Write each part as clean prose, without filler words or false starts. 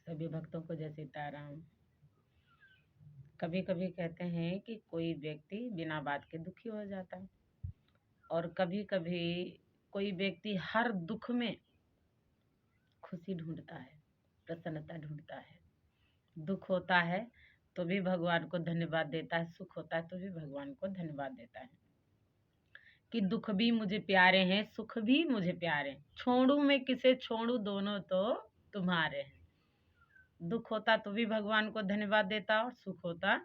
सभी भक्तों को जय सीताराम। कभी कभी कहते हैं कि कोई व्यक्ति बिना बात के दुखी हो जाता है, और कभी कभी कोई व्यक्ति हर दुख में खुशी ढूंढता है, प्रसन्नता ढूंढता है। दुख होता है तो भी भगवान को धन्यवाद देता है, सुख होता है तो भी भगवान को धन्यवाद देता है कि दुख भी मुझे प्यारे हैं, सुख भी मुझे प्यारे हैं, छोड़ू मैं किसे छोड़ू, दोनों तो तुम्हारे हैं। दुख होता तो भी भगवान को धन्यवाद देता, और सुख होता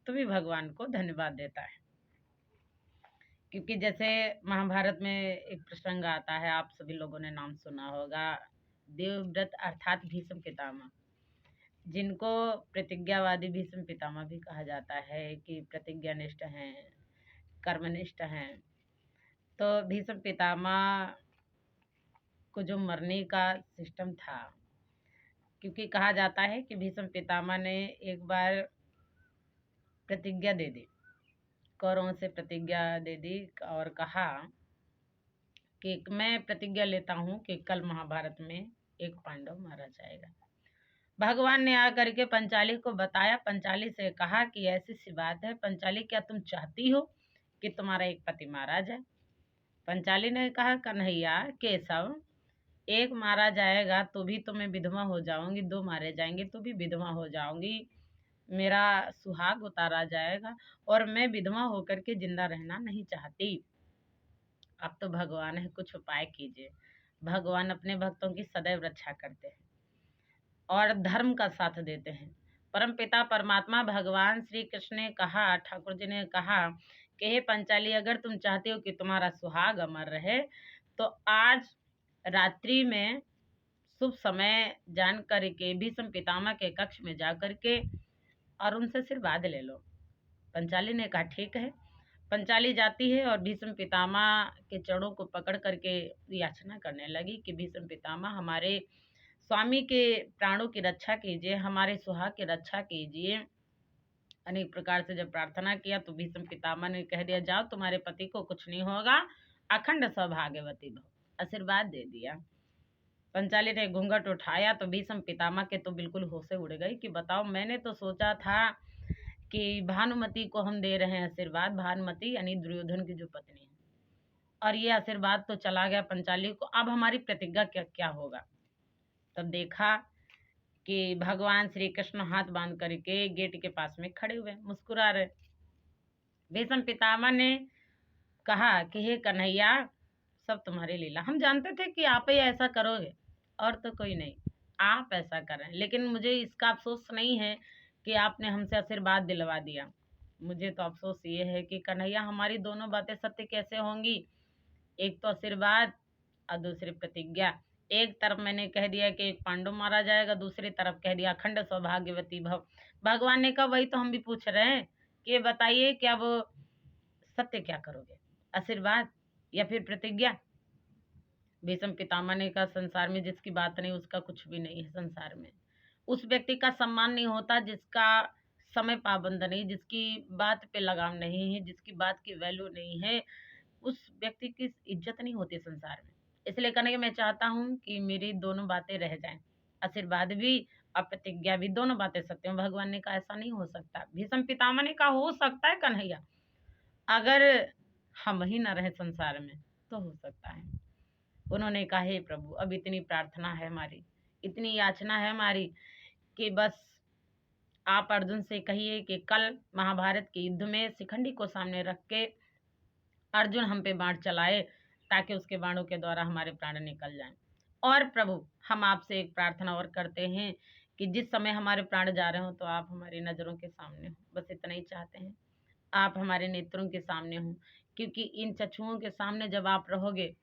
तो भी भगवान को धन्यवाद देता है। क्योंकि जैसे महाभारत में एक प्रसंग आता है, आप सभी लोगों ने नाम सुना होगा, देवव्रत अर्थात भीष्म पितामह, जिनको प्रतिज्ञावादी भीष्म पितामह भी कहा जाता है कि प्रतिज्ञानिष्ठ हैं, कर्मनिष्ठ हैं। तो भीष्म पितामह को जो मरने का सिस्टम था, क्योंकि कहा जाता है कि भीष्म पितामह ने एक बार प्रतिज्ञा दे दी, कौरवों से प्रतिज्ञा दे दी और कहा कि मैं प्रतिज्ञा लेता हूँ कि कल महाभारत में एक पांडव मारा जाएगा। भगवान ने आकर के पंचाली को बताया, पंचाली से कहा कि ऐसी सी बात है, पंचाली क्या तुम चाहती हो कि तुम्हारा एक पति मारा जाए? पंचाली ने कहा, कन्हैया केशव, एक मारा जाएगा तो भी तो मैं विधवा हो जाऊंगी, दो मारे जाएंगे तो भी विधवा हो जाऊंगी, मेरा सुहाग उतारा जाएगा, और मैं विधवा होकर के जिंदा रहना नहीं चाहती। अब तो भगवान है, कुछ उपाय कीजिए। भगवान अपने भक्तों की सदैव रक्षा करते हैं और धर्म का साथ देते हैं। परम पिता परमात्मा भगवान श्री कृष्ण ने कहा, ठाकुर जी ने कहा कि हे पंचाली, अगर तुम चाहते हो कि तुम्हारा सुहाग अमर रहे तो आज रात्रि में शुभ समय जान करके भीष्म पितामह के कक्ष में जा करके और उनसे आशीर्वाद ले लो। पंचाली ने कहा ठीक है। पंचाली जाती है और भीष्म पितामह के चरणों को पकड़ करके याचना करने लगी कि भीष्म पितामह, हमारे स्वामी के प्राणों की रक्षा कीजिए, हमारे सुहाग की रक्षा कीजिए। अनेक प्रकार से जब प्रार्थना किया तो भीष्म पितामह ने कह दिया, जाओ तुम्हारे पति को कुछ नहीं होगा, अखंड सौभाग्यवती भव, आशीर्वाद दे दिया। पंचाली ने घूंघट उठाया तो भीष्म पितामह के तो बिल्कुल होशे उड़ गई कि बताओ, मैंने तो सोचा था कि भानुमति को हम दे रहे हैं आशीर्वाद, भानुमति यानी दुर्योधन की जो पत्नी है, और ये आशीर्वाद तो चला गया पंचाली को, अब हमारी प्रतिज्ञा क्या होगा? तब देखा कि भगवान श्री कृष्ण हाथ बांध करके गेट के पास में खड़े हुए मुस्कुरा रहे। भीष्म पितामह ने कहा कि हे कन्हैया, सब तुम्हारी लीला, हम जानते थे कि आप ही ऐसा करोगे और तो कोई नहीं, आप ऐसा करें, लेकिन मुझे इसका अफसोस नहीं है कि आपने हमसे आशीर्वाद दिलवा दिया। मुझे तो अफसोस ये है कि कन्हैया, हमारी दोनों बातें सत्य कैसे होंगी? एक तो आशीर्वाद और दूसरी प्रतिज्ञा। एक तरफ मैंने कह दिया कि एक पांडव मारा जाएगा, दूसरी तरफ कह दिया अखंड सौभाग्यवती भव। भगवान ने कहा वही तो हम भी पूछ रहे हैं कि बताइए, क्या वो सत्य क्या करोगे, आशीर्वाद या फिर प्रतिज्ञा? भीष्म पितामह ने कहा, संसार में जिसकी बात नहीं उसका कुछ भी नहीं है। संसार में उस व्यक्ति का सम्मान नहीं होता जिसका समय पाबंद नहीं, जिसकी बात पे लगाम नहीं है, जिसकी बात की वैल्यू नहीं है, उस व्यक्ति की इज्जत नहीं होती संसार में। इसलिए कहने मैं चाहता हूँ कि मेरी दोनों बातें रह जाएं, आशीर्वाद भी और प्रतिज्ञा भी, दोनों बातें सत्य हो। भगवान ने कहा ऐसा नहीं हो सकता। भीष्म पितामह ने कहा हो सकता है कन्हैया, अगर हम ही ना रहे संसार में तो हो सकता है। उन्होंने कहा, हे प्रभु, अब इतनी प्रार्थना है हमारी, इतनी याचना है हमारी कि बस आप अर्जुन से कहिए कि कल महाभारत के युद्ध में शिखंडी को सामने रख के अर्जुन हम पे बाण चलाए, ताकि उसके बाणों के द्वारा हमारे प्राण निकल जाएं। और प्रभु, हम आपसे एक प्रार्थना और करते हैं कि जिस समय हमारे प्राण जा रहे हो तो आप हमारी नज़रों के सामने हो, बस इतना ही चाहते हैं। आप हमारे नेत्रों के सामने हो, क्योंकि इन चक्षुओं के सामने जब आप रहोगे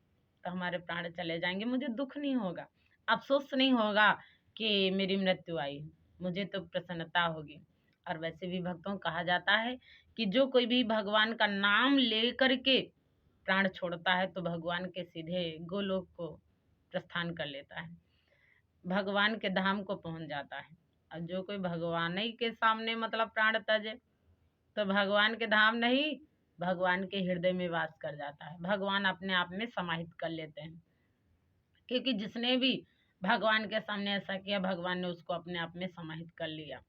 तो हमारे प्राण चले जाएंगे। मुझे दुख नहीं होगा, अफसोस नहीं होगा कि मेरी मृत्यु आई, मुझे तो प्रसन्नता होगी। और वैसे भी भक्तों कहा जाता है कि जो कोई भी भगवान का नाम ले करके प्राण छोड़ता है तो भगवान के सीधे गोलोक को प्रस्थान कर लेता है, भगवान के धाम को पहुंच जाता है। और जो कोई भगवान ही के सामने मतलब प्राण तजे तो भगवान के धाम नहीं, भगवान के हृदय में वास कर जाता है, भगवान अपने आप में समाहित कर लेते हैं। क्योंकि जिसने भी भगवान के सामने ऐसा किया, भगवान ने उसको अपने आप में समाहित कर लिया।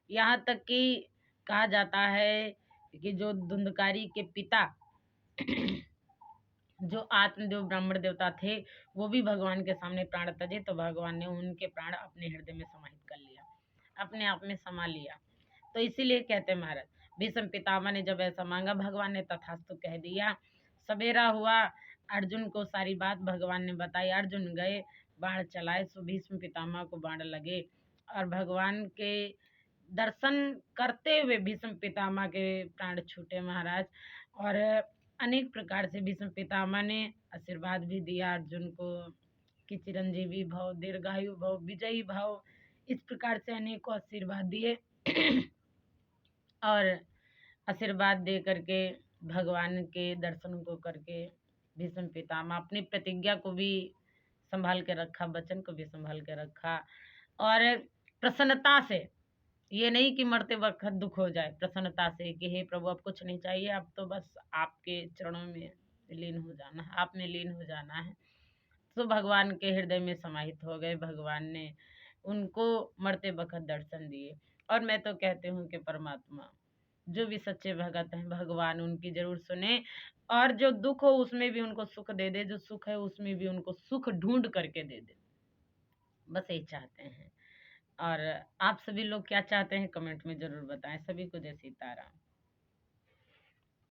यहाँ तक कि कहा जाता है कि जो धुंधकारी के पिता जो आत्मदेव ब्राह्मण देवता थे, वो भी भगवान के सामने प्राण तजे तो भगवान ने उनके प्राण अपने हृदय में समाहित कर लिया, अपने आप में समा लिया। तो इसीलिए कहते महाराज, भीष्म पितामह ने जब ऐसा मांगा, भगवान ने तथास्तु कह दिया। सवेरा हुआ, अर्जुन को सारी बात भगवान ने बताई। अर्जुन गए, बाण चलाए, सो भीष्म पितामह को बाण लगे और भगवान के दर्शन करते हुए भीष्म पितामह के प्राण छूटे महाराज। और अनेक प्रकार से भीष्म पितामह ने आशीर्वाद भी दिया अर्जुन को कि चिरंजीवी भव, दीर्घायु भव, विजयी भव, इस प्रकार से अनेकों आशीर्वाद दिए। और आशीर्वाद दे करके भगवान के दर्शन को करके भीष्म पितामह अपनी प्रतिज्ञा को भी संभाल के रखा, वचन को भी संभाल के रखा। और प्रसन्नता से, ये नहीं कि मरते वक्त दुख हो जाए, प्रसन्नता से कि हे प्रभु अब कुछ नहीं चाहिए, अब तो बस आपके चरणों में लीन हो जाना है, आप में लीन हो जाना है। तो भगवान के हृदय में समाहित हो गए। भगवान ने उनको मरते वक्त दर्शन दिए। और मैं तो कहती हूँ कि परमात्मा जो भी सच्चे भगत हैं, भगवान उनकी जरूर सुने और जो दुख हो उसमें भी उनको सुख दे दे, जो सुख है उसमें भी उनको सुख ढूंढ करके दे दे। बस यही चाहते हैं। और आप सभी लोग क्या चाहते हैं कमेंट में जरूर बताएं। सभी को जय सीताराम।